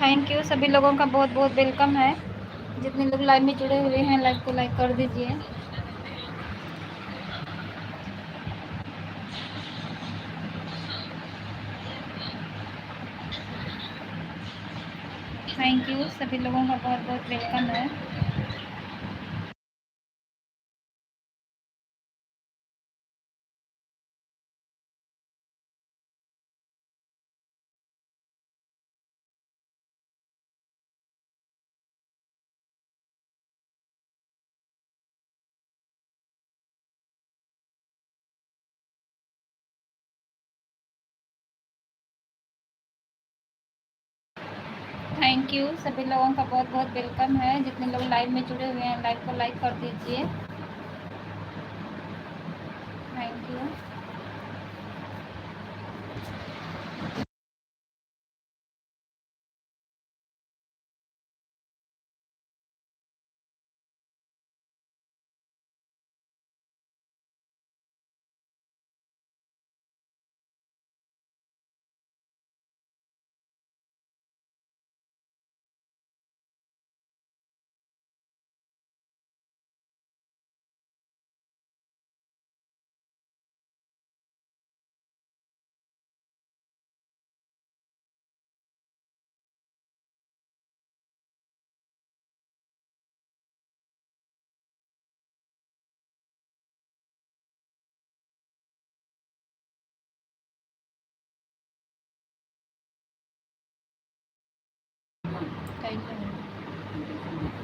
Thank you, सभी लोगों का बहुत बहुत वेलकम है। जितने लोग लाइव में जुड़े हुए हैं लाइव को लाइक कर दीजिए। थैंक यू, सभी लोगों का बहुत बहुत वेलकम है। थैंक यू, सभी लोगों का बहुत बहुत वेलकम है। जितने लोग लाइव में जुड़े हुए हैं लाइव को लाइक कर दीजिए। Thank you.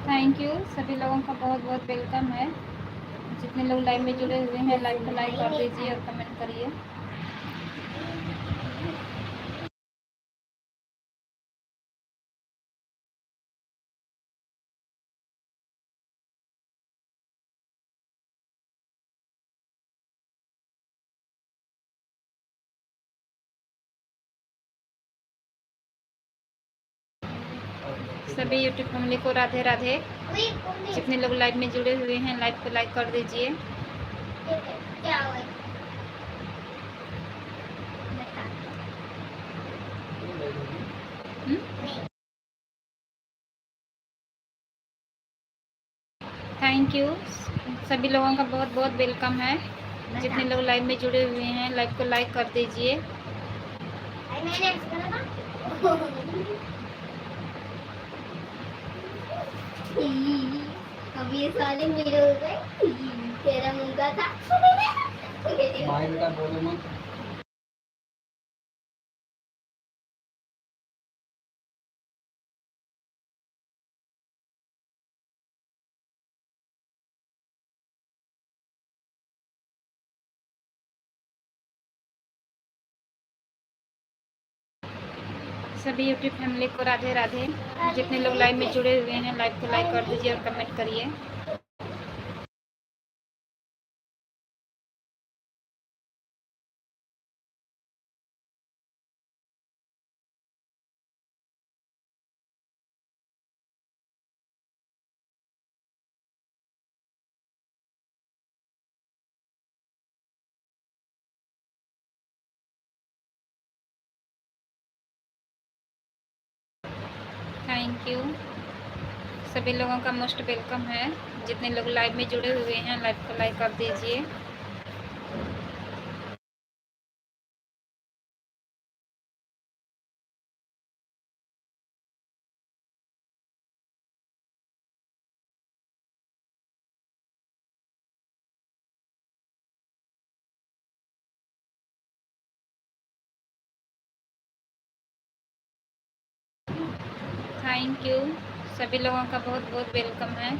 थैंक यू, सभी लोगों का बहुत बहुत वेलकम है। जितने लोग लाइव में जुड़े हुए हैं लाइव को लाइक कर दीजिए और कमेंट करिए। सभी यूट्यूब फैमिली को राधे राधे। जितने लोग लाइव में जुड़े हुए हैं लाइव को लाइक कर दीजिए। थैंक यू, सभी लोगों का बहुत बहुत वेलकम है। जितने लोग लाइव में जुड़े हुए हैं लाइव को लाइक कर दीजिए। अब ये साले मेरे हो गए। तेरा मुंगा था। माइंड का बोलो मत। सभी यूट्यूब फैमिली को राधे राधे। जितने लोग लाइव में जुड़े हुए हैं लाइव को लाइक कर दीजिए और कमेंट करिए। थैंक यू, सभी लोगों का मोस्ट वेलकम है। जितने लोग लाइव में जुड़े हुए हैं लाइव को लाइक कर दीजिए। थैंक यू, सभी लोगों का बहुत बहुत वेलकम है।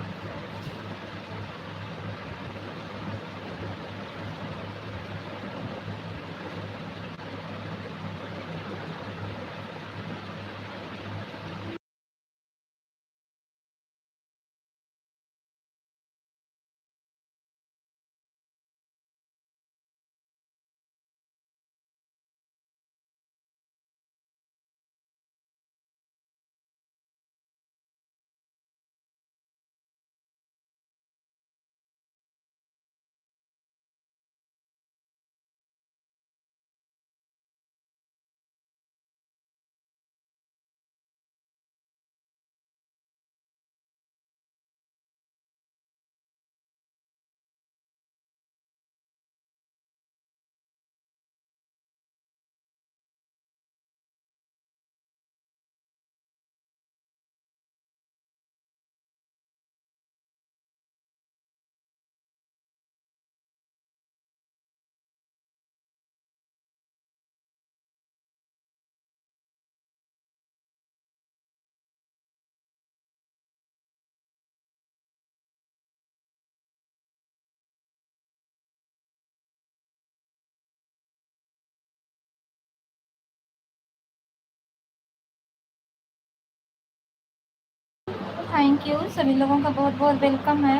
थैंक यू, सभी लोगों का बहुत बहुत वेलकम है।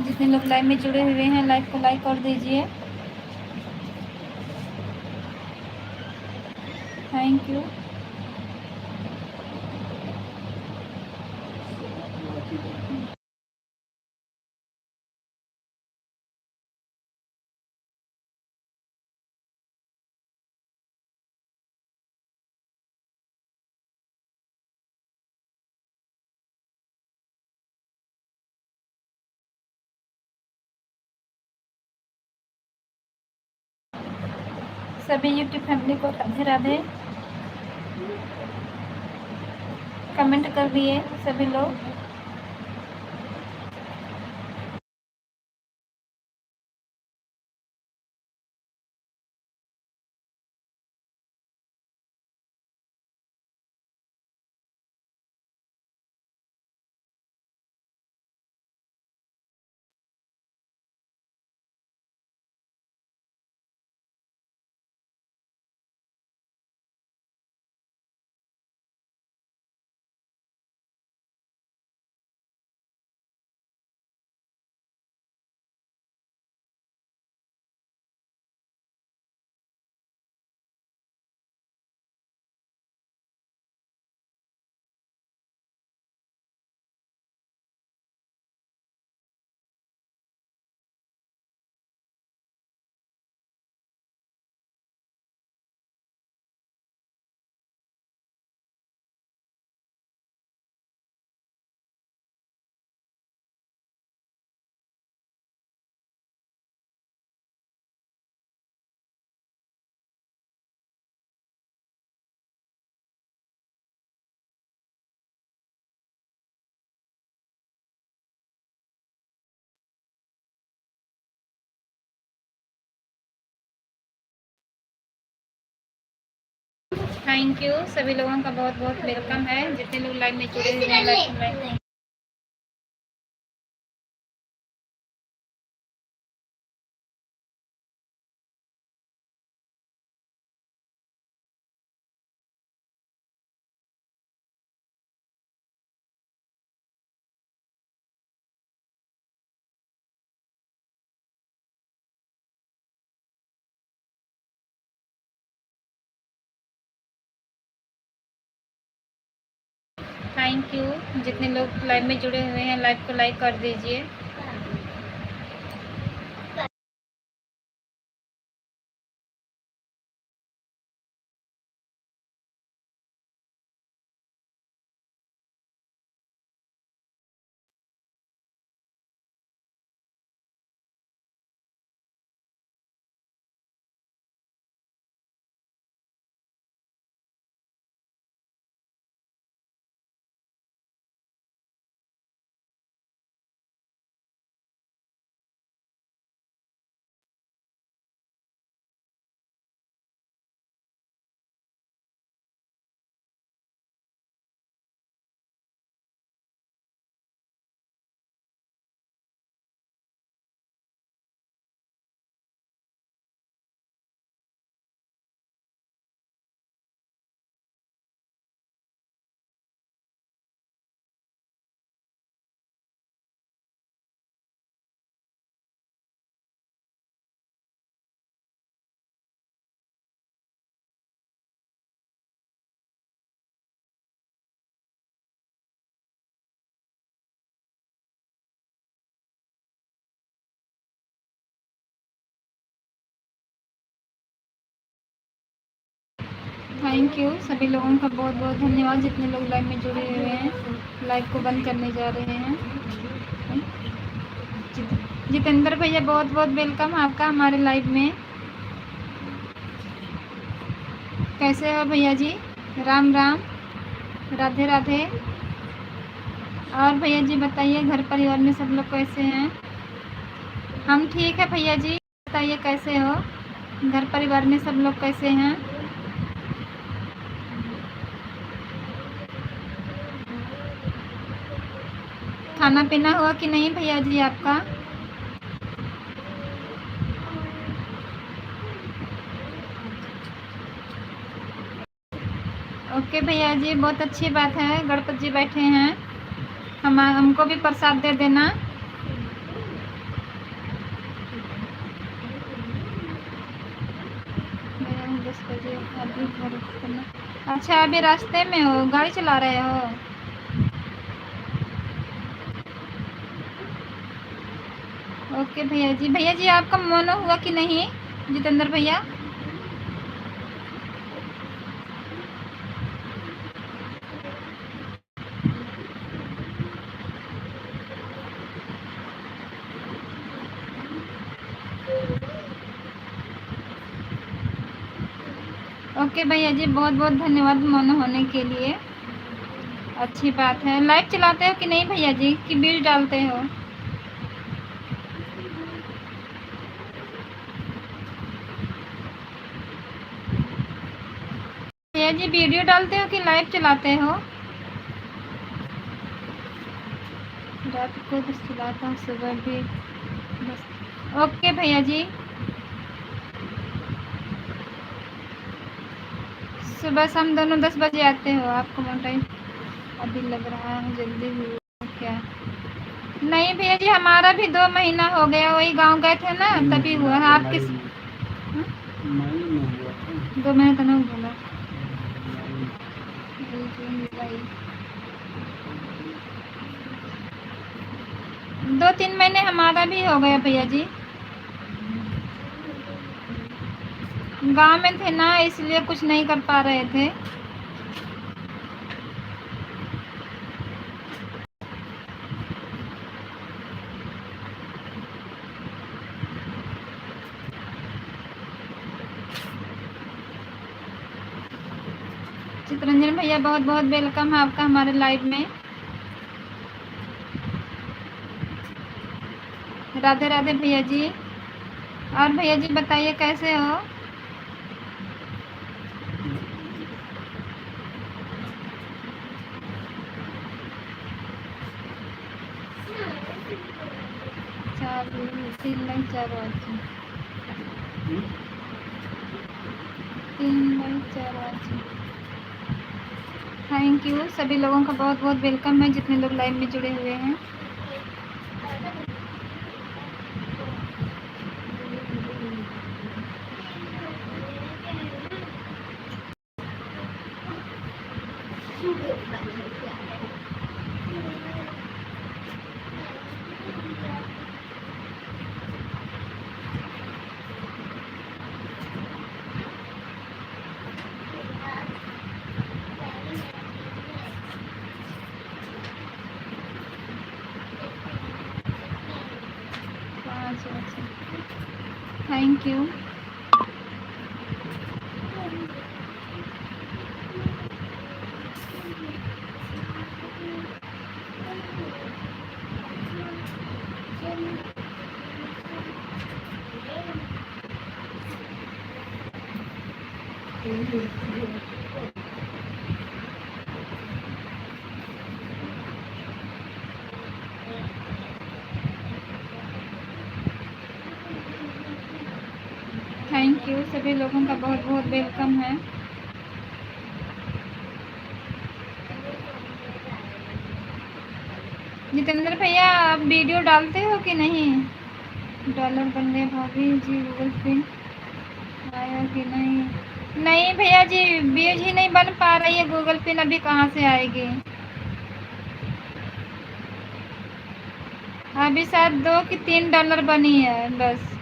जितने लोग लाइव में जुड़े हुए हैं लाइव को लाइक कर दीजिए। Thank you. सभी यूट्यूब फैमिली को राधे राधे। कमेंट कर दिए सभी लोग। थैंक यू, सभी लोगों का बहुत बहुत वेलकम है। जितने लोग लाइव में जुड़े हुए हैं लाइव को लाइक। थैंक यू, जितने लोग लाइव में जुड़े हुए हैं लाइव को लाइक कर दीजिए। थैंक यू, सभी लोगों का बहुत बहुत धन्यवाद। जितने लोग लाइव में जुड़े हुए हैं लाइव को बंद करने जा रहे हैं। जितेंद्र भैया बहुत बहुत वेलकम आपका हमारे लाइव में। कैसे हो भैया जी? राम राम, राधे राधे। और भैया जी बताइए घर परिवार में सब लोग कैसे हैं? हम ठीक है भैया जी, बताइए कैसे हो? घर परिवार में सब लोग कैसे हैं? खाना पीना हुआ कि नहीं भैया जी आपका? ओके भैया जी, बहुत अच्छी बात है। गणपत जी बैठे हैं, हमको भी प्रसाद दे देना। मैं 10 बजे अभी घर करना। अच्छा, अभी रास्ते में हो, गाड़ी चला रहे हो? ओके भैया जी। भैया जी आपका मोनो हुआ कि नहीं जितेंद्र भैया? ओके भैया जी, बहुत बहुत धन्यवाद मोनो होने के लिए। अच्छी बात है। लाइव चलाते हो कि नहीं भैया जी, कि बीज डालते हो? भैया जी वीडियो डालते हो कि लाइव चलाते हो? रात को बस चलाता हूँ, सुबह भी बस। ओके भैया जी, सुबह शाम दोनों 10 बजे आते हो? आपको मोटाई अभी लग रहा है जल्दी हुई क्या? नहीं भैया जी, हमारा भी 2 महीना हो गया, वही गांव गए थे ना तभी हुआ है। आप किस 2 महीने तो नहीं बोला। 2-3 महीने हमारा भी हो गया भैया जी। गांव में थे ना, इसलिए कुछ नहीं कर पा रहे थे। चितरंजन भैया बहुत बहुत वेलकम है आपका हमारे लाइव में। राधे राधे भैया जी। और भैया जी बताइए कैसे हो? तीन बाई चार थैंक यू। सभी लोगों का बहुत बहुत वेलकम है जितने लोग लाइव में जुड़े हुए हैं। Thank you. Thank you. सभी लोगों का बहुत बहुत वेलकम है। जितेंद्र भैया आप वीडियो डालते हो कि नहीं? डॉलर बन गए भाभी जी, गूगल पे आया कि नहीं? नहीं भैया जी, बीज ही नहीं बन पा रही है, गूगल पे अभी कहाँ से आएगी? अभी शायद 2 कि 3 डॉलर बनी है बस।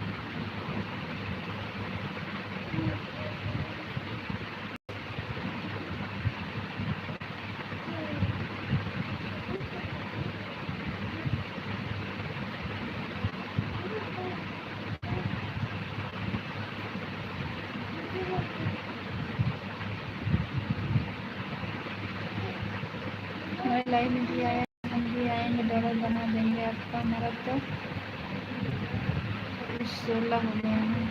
हमारे लाइव में भी आया, हम भी आएंगे, डॉलर बना देंगे आपका। हमारा तो 16 हो गया है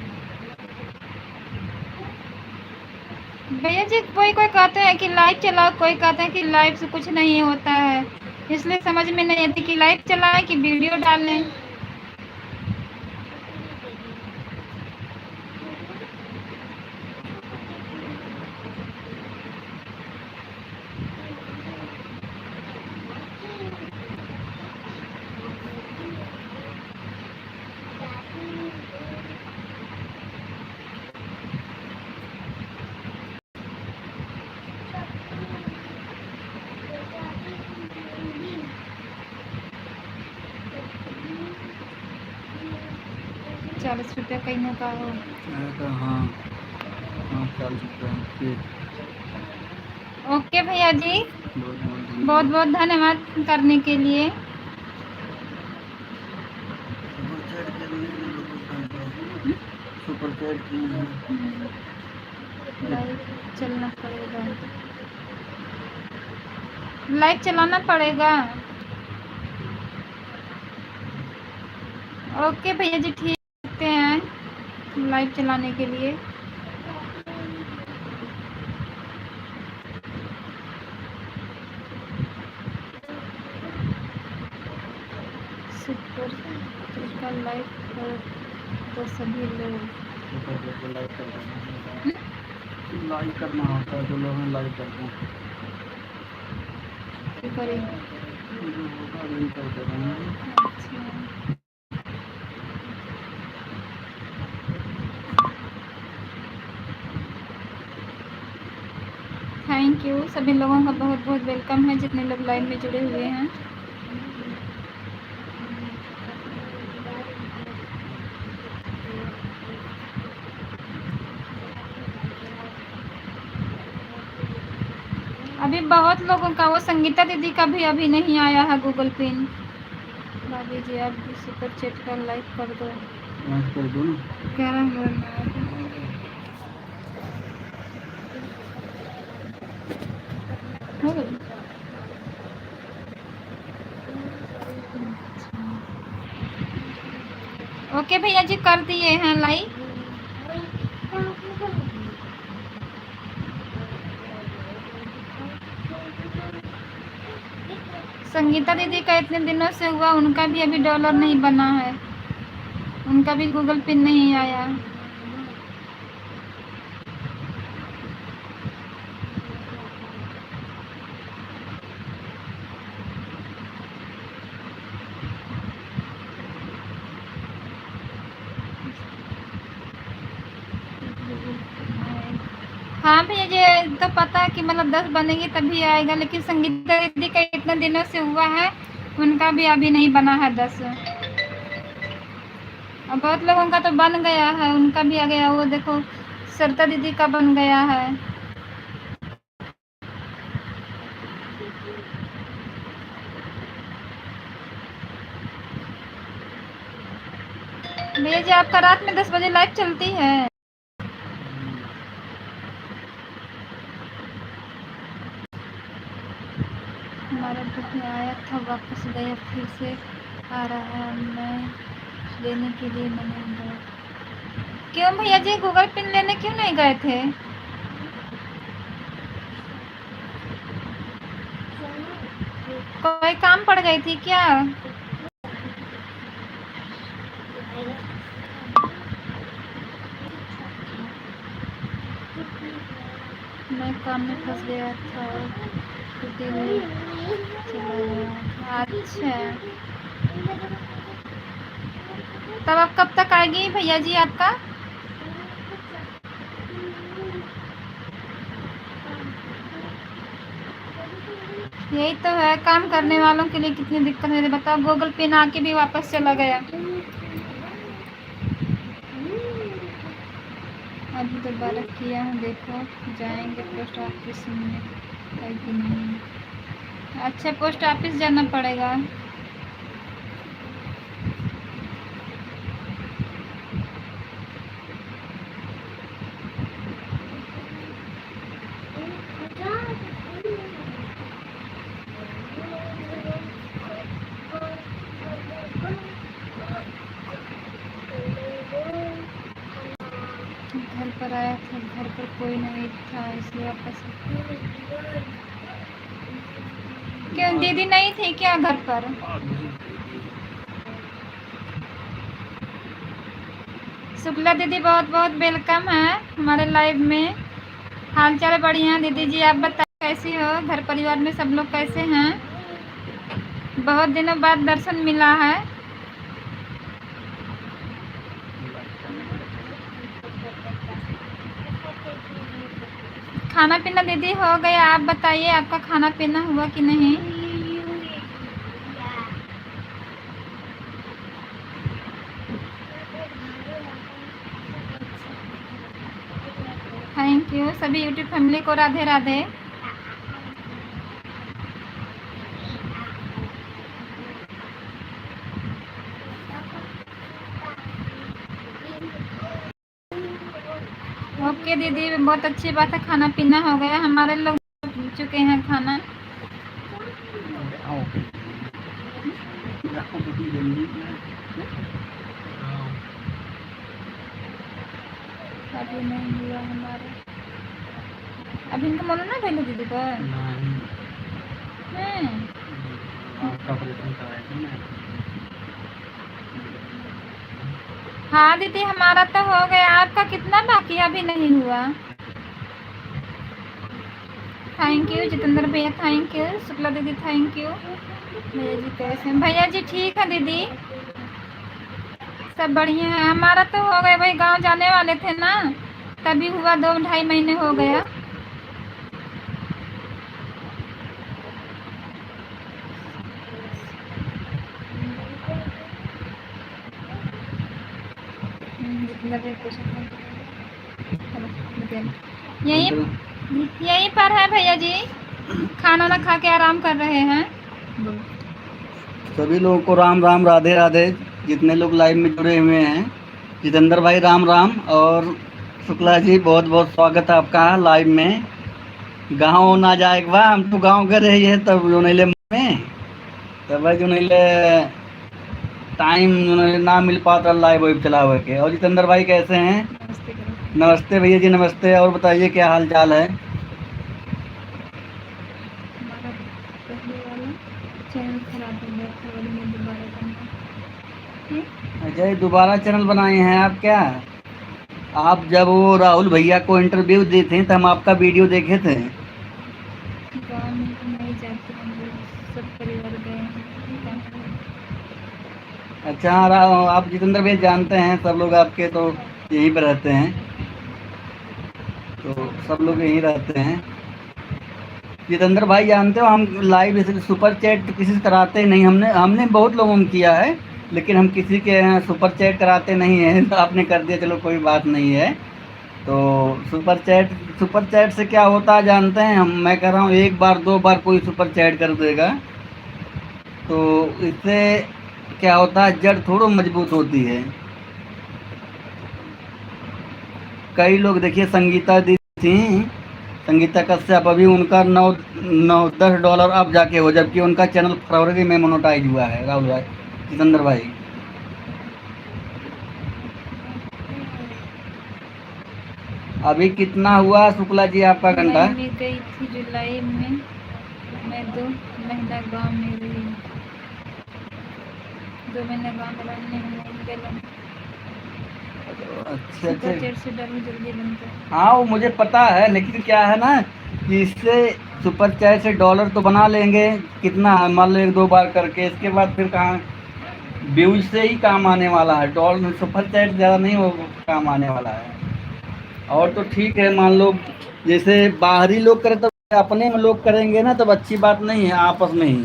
भैया जी। कोई कोई कहते हैं कि लाइव चलाओ, कोई कहते हैं कि लाइव से कुछ नहीं होता है, इसलिए समझ में नहीं आती कि लाइव चलाएं कि वीडियो डालें। ₹40 कहीं का हो। तो हाँ हाँ 40 रुपये ठीक। ओके भैया जी, बहुत बहुत बहुत धन्यवाद करने के लिए। सुपर चैट किए हैं। लाइव चलना पड़ेगा, लाइव चलाना पड़ेगा। ओके भैया जी ठीक हैं लाइव चलाने के लिए। सुपर का लाइव कर तो सभी लोग लाइव करना होता है, जो लोग लाइव करते हैं करेंगे। जो होगा नहीं करते रहेंगे। अच्छा, थैंक यू। सभी लोगों का बहुत बहुत वेलकम है जितने लोग लाइव में जुड़े हुए हैं। अभी बहुत लोगों का, वो संगीता दीदी का भी अभी नहीं आया है गूगल पिन। भाभी जी आप भी सुपर चैट का लाइक कर दो। कर दो ना। कह रहा हूँ हो गई। ओके भैया जी कर दिए हैं लाइक। संगीता दीदी का इतने दिनों से हुआ, उनका भी अभी डॉलर नहीं बना है, उनका भी गूगल पिन नहीं आया। हाँ भैया जी तो पता है कि मतलब 10 बनेगी तभी आएगा, लेकिन संगीता दीदी का इतने दिनों से हुआ है, उनका भी अभी नहीं बना है 10। और बहुत लोगों का तो बन गया है, उनका भी आ गया। वो देखो सरिता दीदी का बन गया है। भैया जी आपका रात में 10 बजे लाइव चलती है? हमारा बुक में आया था, वापस गया, फिर से आ रहा है। मैं लेने के लिए नहीं गया। क्यों भैया जी गूगल पिन लेने क्यों नहीं गए थे? कोई काम पड़ गई थी क्या? मैं काम में फंस गया था और दिल्ली चला गया। अच्छा, तब अब कब तक आएगी भैया जी आपका? यही तो है, काम करने वालों के लिए कितनी दिक्कत है। बताओ गूगल पिन आके भी वापस चला गया। अभी दोबारा किया है, देखो जाएंगे पोस्ट ऑफिस में है कि नहीं। अच्छा पोस्ट ऑफिस जाना पड़ेगा। घर पर आया था, घर पर कोई नहीं था इसलिए वापस। क्यों दीदी नहीं थी क्या घर पर? शुक्ला दीदी बहुत बहुत वेलकम है हमारे लाइव में। हाल चाल बढ़िया दीदी जी, आप बताइए कैसी हो? घर परिवार में सब लोग कैसे हैं? बहुत दिनों बाद दर्शन मिला है। खाना पीना दीदी हो गया? आप बताइए आपका खाना पीना हुआ कि नहीं? थैंक यू सभी यूट्यूब फैमिली को राधे राधे। ओके दीदी, बहुत अच्छी बात है, खाना पीना हो गया, हमारे लोग चुके हैं खाना। अभी नहीं हुआ हमारे, अभी इनका मन ना पहले दीदी को हैं। हाँ दीदी हमारा तो हो गया, आपका कितना बाकी है? अभी नहीं हुआ। थैंक यू जितेंद्र भैया, थैंक यू शुक्ला दीदी, थैंक यू। भैया जी कैसे हैं? भैया जी ठीक है दीदी, सब बढ़िया है। हमारा तो हो गया भाई, गांव जाने वाले थे ना तभी हुआ, 2-2.5 महीने हो गया। यहीं पर है भैया जी, खाना ना खा के आराम कर रहे हैं। सभी लोगों को राम राम, राधे राधे। जितने लोग लाइव में जुड़े हुए हैं, जितेंद्र भाई राम राम, और शुक्ला जी बहुत बहुत स्वागत है आपका लाइव में। गाँव ना जाए बा, हम तो गाँव गए रही है तब जो नहीं ले में, तब जो नहीं ले टाइम ना मिल पाता लाइव वाइव चलावे के। और जितेंद्र भाई कैसे हैं? नमस्ते भैया जी, नमस्ते। और बताइए क्या हाल चाल है? अजय दोबारा चैनल बनाए हैं आप क्या? आप जब वो राहुल भैया को इंटरव्यू दी थी तो हम आपका वीडियो देखे थे। गाँव में तो नहीं जाते हम लोग, सब परिवार गए हैं। अच्छा आप जितेंद्र भैया जानते हैं, सब लोग आपके तो यहीं पर रहते हैं, तो सब लोग यहीं रहते हैं। जितेंद्र भाई जानते हो, हम लाइव सुपर चैट किसी से कराते ही नहीं। हमने बहुत लोगों में किया है, लेकिन हम किसी के यहाँ सुपर चैट कराते नहीं हैं। तो आपने कर दिया, चलो कोई बात नहीं है। तो सुपर चैट से क्या होता है जानते हैं? मैं कह रहा हूँ 1 बार 2 बार कोई सुपर चैट कर देगा तो इससे क्या होता है, जड़ थोड़ा मजबूत होती है। कई लोग देखिए, संगीता दी थी, संगीता कश्यप, अभी उनका 9-10 डॉलर अब जाके हो, जबकि उनका चैनल फरवरी में मोनेटाइज हुआ है। राहुल भाई, जितेंद्र भाई, अभी कितना हुआ शुक्ला जी आपका घंटा? मैं गई थी जुलाई में, मैं 2 महीना गांव में रही, 2 महीना गांव में रहने। अच्छा सुपर चैट से डर जल्दी बनता है। हाँ वो मुझे पता है, लेकिन क्या है ना कि इससे सुपर चैट से डॉलर तो बना लेंगे, कितना मान लो 1-2 बार करके, इसके बाद फिर कहाँ व्यूज से ही काम आने वाला है। डॉलर सुपर चैट ज़्यादा नहीं वो काम आने वाला है। और तो ठीक है, मान लो जैसे बाहरी लोग करें तब, अपने में लोग करेंगे ना तब अच्छी बात नहीं है, आपस में ही।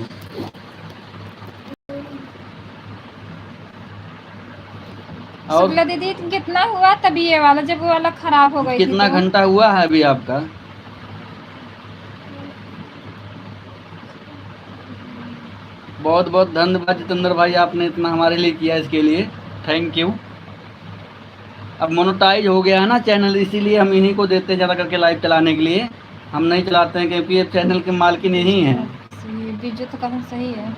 और शुक्ला दीदी कितना हुआ तभी ये वाला, जब वो वाला खराब हो गई थी कितना तो? घंटा हुआ है अभी आपका? बहुत बहुत धन्यवाद जितेंद्र भाई, आपने इतना हमारे लिए किया, इसके लिए थैंक यू। अब मोनेटाइज हो गया है ना चैनल, इसीलिए हम इन्हीं को देते हैं ज़्यादा करके लाइव चलाने के लिए। हम नहीं चलाते हैं क्योंकि ये चैनल के मालकिन यही हैं। वीडियो तो काफी सही है।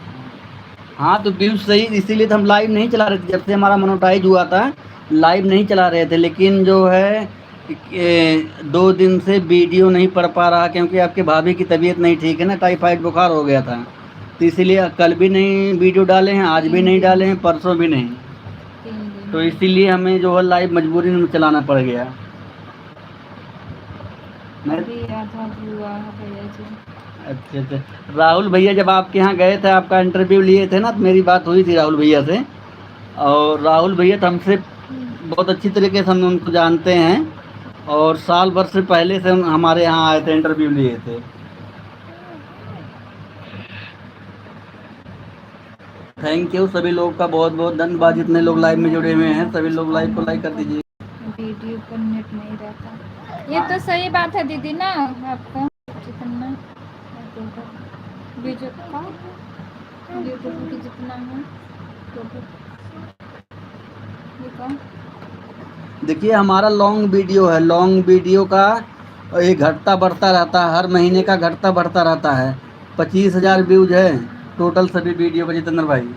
हाँ तो व्यूज सही, इसीलिए तो हम लाइव नहीं चला रहे थे। जब से हमारा मोनेटाइज हुआ था लाइव नहीं चला रहे थे, लेकिन जो है 2 दिन से वीडियो नहीं पड़ पा रहा, क्योंकि आपके भाभी की तबीयत नहीं ठीक है ना, टाइफाइड बुखार हो गया था, तो इसीलिए कल भी नहीं वीडियो डाले हैं, आज भी नहीं डाले हैं, परसों भी नहीं। तो इसीलिए हमें जो है लाइव मजबूरी में चलाना पड़ गया। अच्छा, राहुल भैया जब आपके यहाँ गए थे, आपका इंटरव्यू लिए थे ना, तो मेरी बात हुई थी राहुल भैया से। और राहुल भैया तो हमसे बहुत अच्छी तरीके से हम उनको जानते हैं, और साल भर से पहले से हमारे यहाँ आए थे, इंटरव्यू लिए थे। थैंक यू सभी लोग का बहुत बहुत धन्यवाद। जितने लोग लाइव में जुड़े हुए हैं सभी लोग लाइव को लाइक कर दीजिए। वीडियो पर नेट नहीं रहता। ये तो सही बात है दीदी ना, आपका जितना वीडियो का यूट्यूब की जितना है तो देखिए हमारा लॉन्ग वीडियो है, लॉन्ग वीडियो का ये घटता बढ़ता रहता है, हर महीने का घटता बढ़ता रहता है। 25,000 व्यूज है टोटल सभी वीडियो का जितेंद्र भाई।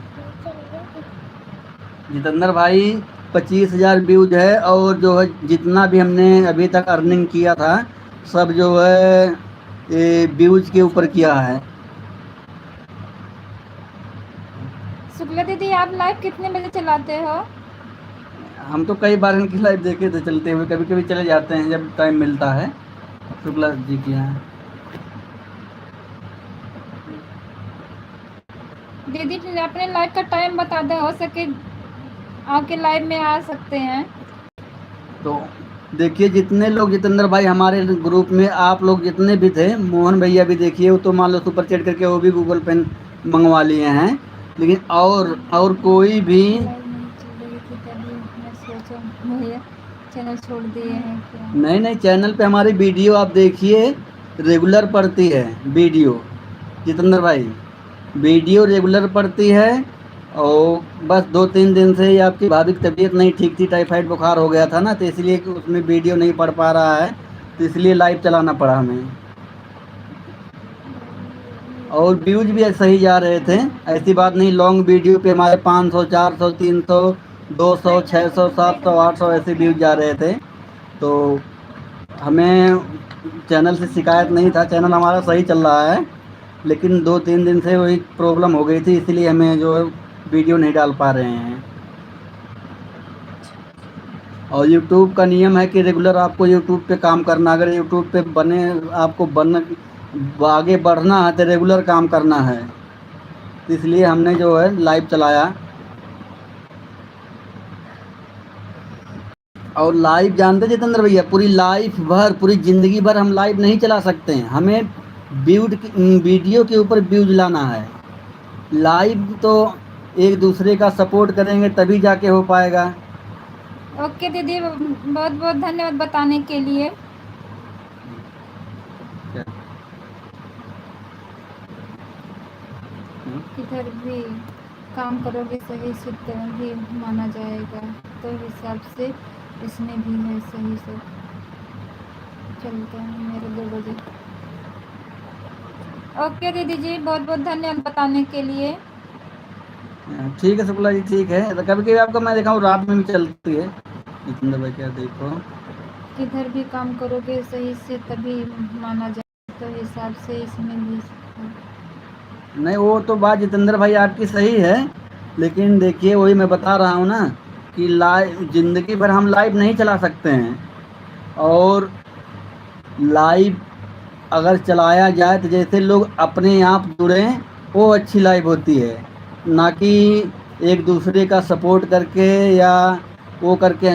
जितेंद्र भाई 25,000 व्यूज है, और जो है जितना भी हमने अभी तक अर्निंग किया था सब जो है ये व्यूज के ऊपर किया है। शुक्ला दीदी आप लाइव कितने बजे चलाते हो? हम तो कई बार इनकी लाइव देखे थे चलते हुए, कभी कभी चले जाते हैं जब टाइम मिलता है शुक्ला जी के यहाँ। दीदी अपने लाइव का टाइम बता दे, हो सके आपके लाइव में आ सकते हैं। तो देखिए जितने लोग जितेंद्र भाई हमारे ग्रुप में आप लोग जितने भी थे, मोहन भैया भी देखिए वो तो मान लो सुपर चैट करके वो भी गूगल पे मंगवा लिए हैं, लेकिन और कोई भी लाइव नहीं चल रही थी तभी मैं सोचा भैया चैनल छोड़ दिए हैं क्या। नहीं चैनल पे हमारी वीडियो आप देखिए रेगुलर पड़ती है वीडियो, जितेंद्र भाई वीडियो रेगुलर पड़ती है। और बस 2-3 दिन से ही आपकी भाभी की तबीयत नहीं ठीक थी, टाइफाइड बुखार हो गया था ना, तो इसलिए कि उसमें वीडियो नहीं पढ़ पा रहा है, तो इसलिए लाइव चलाना पड़ा हमें। और व्यूज भी सही जा रहे थे, ऐसी बात नहीं, लॉन्ग वीडियो पे हमारे 500 400 300 200 600 700 800 ऐसे व्यूज जा रहे थे। तो हमें चैनल से शिकायत नहीं था, चैनल हमारा सही चल रहा है, लेकिन 2-3 दिन से वही प्रॉब्लम हो गई थी, इसलिए हमें जो है वीडियो नहीं डाल पा रहे हैं। और यूट्यूब का नियम है कि रेगुलर आपको यूट्यूब पे काम करना, अगर यूट्यूब पे आपको आगे बढ़ना है तो रेगुलर काम करना है, तो इसलिए हमने जो है लाइव चलाया। और लाइव जानते जितेंद्र भैया, पूरी लाइफ भर पूरी ज़िंदगी भर हम लाइव नहीं चला सकते हैं, हमें वीडियो के ऊपर व्यूज लाना है। लाइव तो एक दूसरे का सपोर्ट करेंगे तभी जाके हो पाएगा। ओके दीदी, बहुत बहुत धन्यवाद बताने के लिए। किधर भी काम करोगे सही से तभी माना जाएगा, तो हिसाब से इसमें भी है सही से चलते हैं मेरे 2 बजे। ओके दीदी जी, बहुत बहुत धन्यवाद बताने के लिए। ठीक है शुक्ला जी, ठीक है। तो कभी कभी आपको मैं देखा हूँ रात में भी चलती है जितेंद्र भाई, क्या देखो किधर भी काम करोगे सही से तभी माना जाए, तो हिसाब से इसमें भी नहीं, वो तो बात जितेंद्र भाई आपकी सही है, लेकिन देखिए वही मैं बता रहा हूँ ना कि लाइव ज़िंदगी भर हम लाइव नहीं चला सकते हैं, और लाइव अगर चलाया जाए तो जैसे लोग अपने आप जुड़ें वो अच्छी लाइव होती है, ना कि एक दूसरे का सपोर्ट करके या वो करके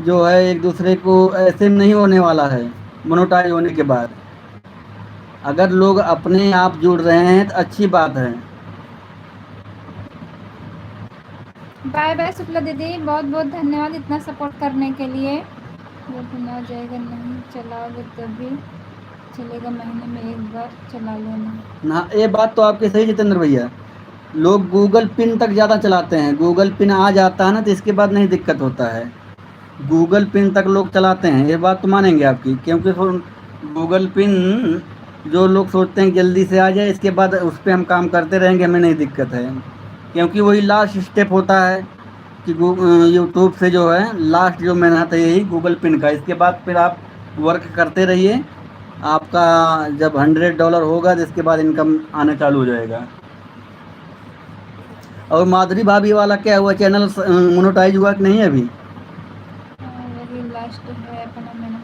जो है एक दूसरे को, ऐसे नहीं होने वाला है मोनेटाइज होने के बाद। अगर लोग अपने आप जुड़ रहे हैं तो अच्छी बात है। बाय बाय शुक्ला दीदी, बहुत बहुत धन्यवाद इतना सपोर्ट करने के लिए। वो बिना जाएगा नहीं चलाओगे तभी चलेगा, महीने में एक बार चला लेना ना, ये बात तो आपकी सही जितेंद्र भैया, लोग गूगल पिन तक ज़्यादा चलाते हैं, गूगल पिन आ जाता है ना तो इसके बाद नहीं दिक्कत होता है, गूगल पिन तक लोग चलाते हैं, ये बात तो मानेंगे आपकी, क्योंकि गूगल पिन जो लोग सोचते हैं जल्दी से आ जाए, इसके बाद उस पर हम काम करते रहेंगे, हमें नहीं दिक्कत है, क्योंकि वही लास्ट स्टेप होता है कि यूट्यूब से जो है लास्ट जो मेहनत है यही गूगल पिन का, इसके बाद फिर आप वर्क करते रहिए, आपका जब $100 होगा तो इसके बाद इनकम आने चालू हो जाएगा। और माधुरी भाभी वाला क्या हुआ, चैनल मोनेटाइज हुआ कि नहीं अभी? वही लास्ट है अपना मेहनत।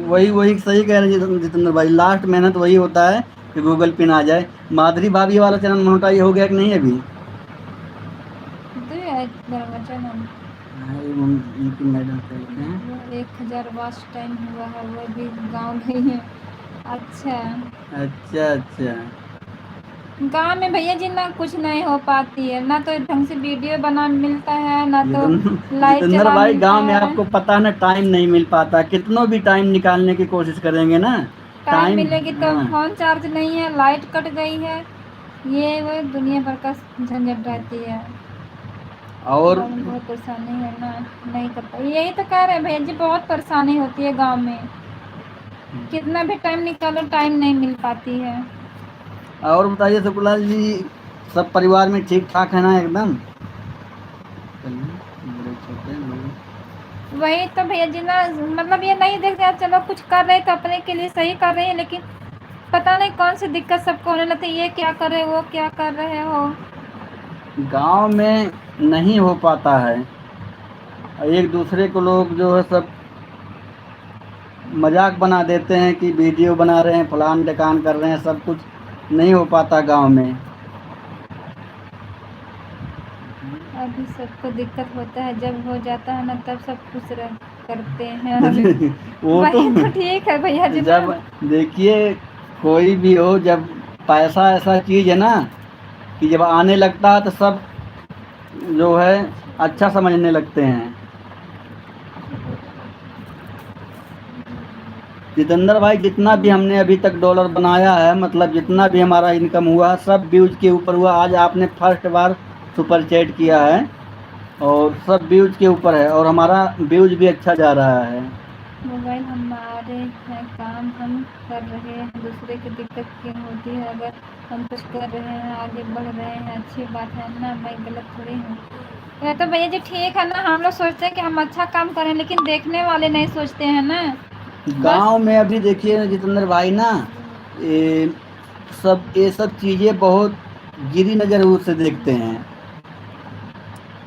वही सही कह रहे हैं जितेंद्र भाई, लास्ट मेहनत वही होता है कि गूगल पिन आ जाए। माधुरी भाभी वाला चैनल मोनेटाइज हो गया कि नहीं अभी? चैनल उनकी मैडम कहते हैं 1000 वॉच टाइम हुआ है, वो भी गाँव गई है। अच्छा अच्छा अच्छा, गांव में भैया जी ना कुछ नहीं हो पाती है, ना तो ढंग से वीडियो बना मिलता है, ना तो लाइट जितेंद्र चला भाई, मिलता गांव में है। आपको पता है ना, टाइम नहीं मिल पाता, कितनों भी टाइम निकालने की कोशिश करेंगे ना, टाइम टाइम। मिलेगी तो हाँ। फोन चार्ज नहीं है, लाइट कट गई है, ये वो दुनिया भर का झंझट रहती है। और गाँव में बहुत परेशानी है ना, नहीं कर पाई, यही तो कह रहे हैं भैया जी, बहुत परेशानी होती है गांव में, कितना भी टाइम निकालो टाइम नहीं मिल पाती है। और बताइए सुकुलाल जी, सब परिवार में ठीक ठाक है ना एकदम? बड़े छोटे बड़े। वही तो भैया जी ना, मतलब ये नहीं देखते आप, चलो कुछ कर रहे तो अपने के लिए सही कर रहे हैं, लेकिन पता नहीं कौन सी दिक्कत सबको होने लगती है, ये क्या कर रहे हो, वो क्या कर रहे हो। गांव में नहीं हो पाता है, एक दूसरे को लोग जो है सब मजाक बना देते हैं कि वीडियो बना रहे हैं, फलान ढकान कर रहे हैं, सब कुछ नहीं हो पाता गांव में। अभी सबको दिक्कत होता है, जब हो जाता है ना तब सब खुश रह करते हैं अभी। वो तो वही तो ठीक है भैया जी ना। जब देखिए, कोई भी हो, जब पैसा ऐसा चीज है ना कि जब आने लगता है तो सब जो है अच्छा समझने लगते हैं। जितेंद्र भाई, जितना भी हमने अभी तक डॉलर बनाया है, मतलब जितना भी हमारा इनकम हुआ, सब व्यूज के ऊपर हुआ। आज आपने फर्स्ट बार सुपर चैट किया है और सब व्यूज के ऊपर है, और हमारा व्यूज भी अच्छा जा रहा है। मोबाइल हमारे हैं, काम हम कर रहे हैं, दूसरे की दिक्कत क्यों होती है, अगर हम कुछ कर रहे हैं आगे बढ़ रहे हैं अच्छी बात है ना, मैं गलत थोड़ी हूँ। ये तो भैया जी ठीक है ना, हम लोग सोचते हैं कि हम अच्छा काम करें, लेकिन देखने वाले नहीं सोचते हैं ना। गांव में अभी देखिए जितेंद्र भाई ना, ये सब चीज़ें बहुत गिरी नज़र से देखते हैं।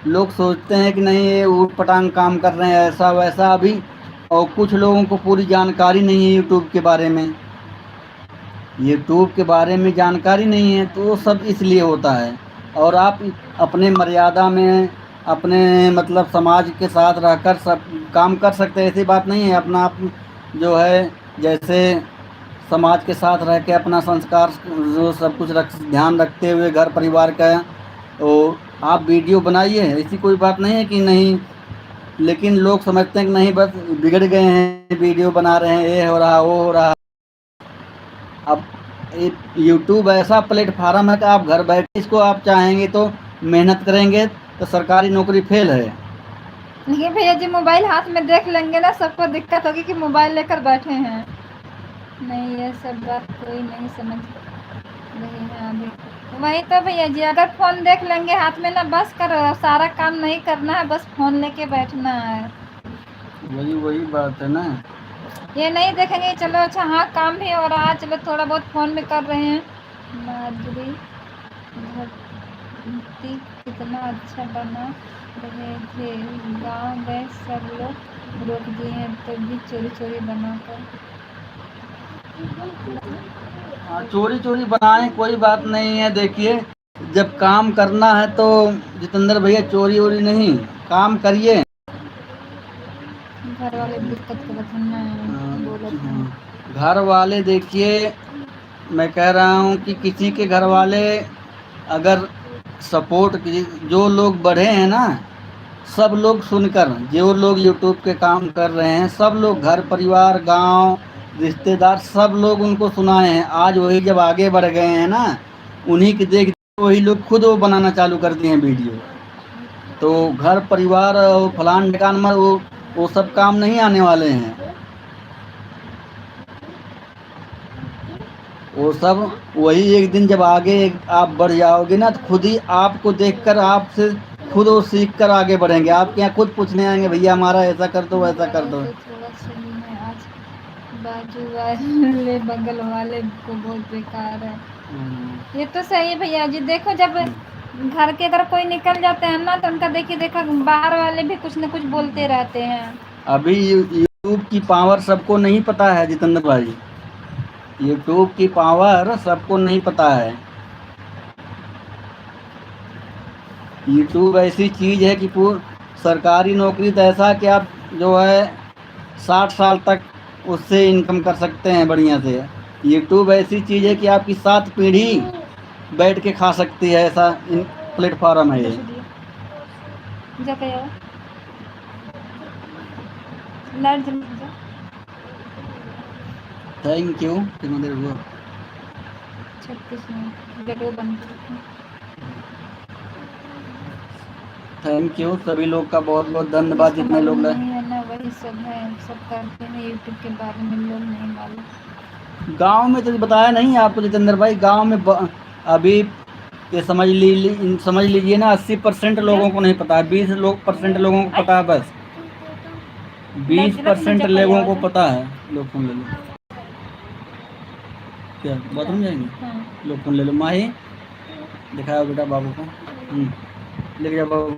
लोग सोचते हैं कि नहीं, ये ऊट पटांग काम कर रहे हैं, ऐसा वैसा अभी। और कुछ लोगों को पूरी जानकारी नहीं है यूट्यूब के बारे में, यूट्यूब के बारे में जानकारी नहीं है, तो वो सब इसलिए होता है। और आप अपने मर्यादा में, अपने मतलब समाज के साथ रहकर सब काम कर सकते हैं, ऐसी बात नहीं है। अपना आप जो है, जैसे समाज के साथ रह के अपना संस्कार जो सब कुछ ध्यान रखते हुए घर परिवार का, तो आप वीडियो बनाइए, ऐसी कोई बात नहीं है कि नहीं। लेकिन लोग समझते हैं कि नहीं, बस बिगड़ गए हैं, वीडियो बना रहे हैं, ये हो रहा वो हो रहा। अब यूट्यूब ऐसा प्लेटफार्म है कि आप घर बैठे इसको आप चाहेंगे तो मेहनत करेंगे तो सरकारी नौकरी फेल है। लेकिन भैया जी मोबाइल हाथ में देख लेंगे ना, सबको दिक्कत होगी कि मोबाइल लेकर बैठे हैं। नहीं, ये सब बात कोई नहीं समझ रही है अभी। वही तो भैया जी, अगर फोन देख लेंगे हाथ में ना, बस कर सारा काम नहीं करना है, बस फोन लेके बैठना है। वही बात है ना। ये नहीं देखेंगे चलो अच्छा हाँ काम भी हो रहा है, चलो थोड़ा बहुत फोन में कर रहे हैं। माधुरी धरती कितना अच्छा बना रहे थे, गांव गए सब लोग रोक दिए हैं, तब भी चोरी चोरी बनाकर। हाँ, चोरी चोरी बनाए कोई बात नहीं है। देखिए, जब काम करना है तो जितेंद्र भैया चोरी वोरी नहीं, काम करिए। घर वाले दिक्कत करत हैं ना, बोलत हैं। घर वाले देखिए, मैं कह रहा हूँ कि किसी के घर वाले अगर सपोर्ट, जो लोग बढ़े हैं ना, सब लोग सुनकर, जो लोग यूट्यूब के काम कर रहे हैं, सब लोग घर परिवार गांव रिश्तेदार सब लोग उनको सुनाए हैं। आज वही जब आगे बढ़ गए हैं ना, उन्हीं के देख वही लोग खुद वो बनाना चालू कर दिए हैं वीडियो। तो घर परिवार और फलान ढकान में वो सब काम नहीं आने वाले हैं। वो सब वही एक दिन जब आगे आप बढ़ जाओगे ना, तो खुद ही आपको देखकर आपसे खुद वो सीख कर आगे बढ़ेंगे। आपके यहाँ खुद पूछने आएंगे, भैया हमारा ऐसा कर दो वैसा कर दो। थोड़ा सही है, आज बाजू वाले बगल वाले को बहुत बेकार है। ये तो सही है भैया जी, देखो जब घर के अगर कोई निकल जाते हैं ना, तो उनका देखिए देखा बाहर वाले भी कुछ न कुछ बोलते रहते हैं। अभी यूट्यूब की पावर सबको नहीं पता है जितेंद्र भाई, यूट्यूब की पावर सबको नहीं पता है। यूट्यूब ऐसी चीज़ है कि सरकारी नौकरी तो ऐसा कि आप जो है 60 साल तक उससे इनकम कर सकते हैं बढ़िया से। यूट्यूब ऐसी चीज़ है कि आपकी 7 पीढ़ी बैठ के खा सकती है, ऐसा प्लेटफॉर्म है ये। जा के आओ, लाइट जल जा। Thank you. कितना देर हुआ? 36 मिनट। गेट वो बंद कर। थैंक यू सभी लोग का बहुत बहुत धन्यवाद, जितने लोग नहीं है ना, वही सब है, सब करते हैं यूट्यूब के बारे में, लोग नहीं मालूम। गांव में तो बताया नहीं आपको जितेंद्र भाई, गांव में अभी ये समझ लीजिए ना 80% लोगों को नहीं पता है, 20% लोगों को पता है बस। 20% लोगों को पता है। लोग फोन ले लो, क्या बाथरूम जाएंगे? हाँ। लोग फोन ले लो। माही दिखाओ बेटा बाबू को, लेके जाओ बाबू।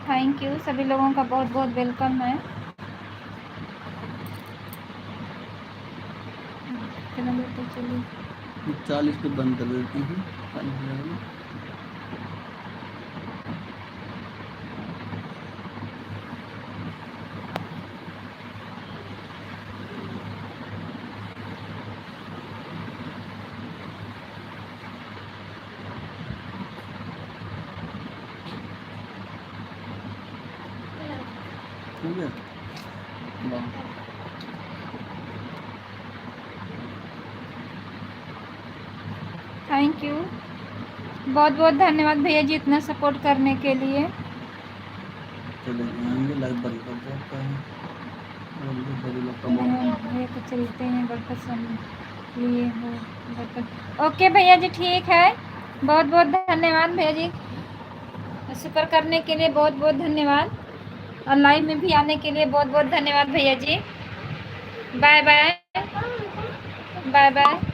थैंक यू सभी लोगों का बहुत बहुत वेलकम है। कितना देर तक चली? 40 पे बंद कर देते हैं। ठीक है। थैंक यू, बहुत बहुत धन्यवाद भैया जी इतना सपोर्ट करने के लिए। चले जाएंगे, लाइव बंद कर देते हैं। भैया तो चलते हैं बर्तन लिए हो बर्तन। ओके भैया जी ठीक है, बहुत बहुत धन्यवाद भैया जी, शुक्र करने के लिए बहुत बहुत धन्यवाद, और लाइव में भी आने के लिए बहुत बहुत धन्यवाद भैया जी। Bye bye, bye bye.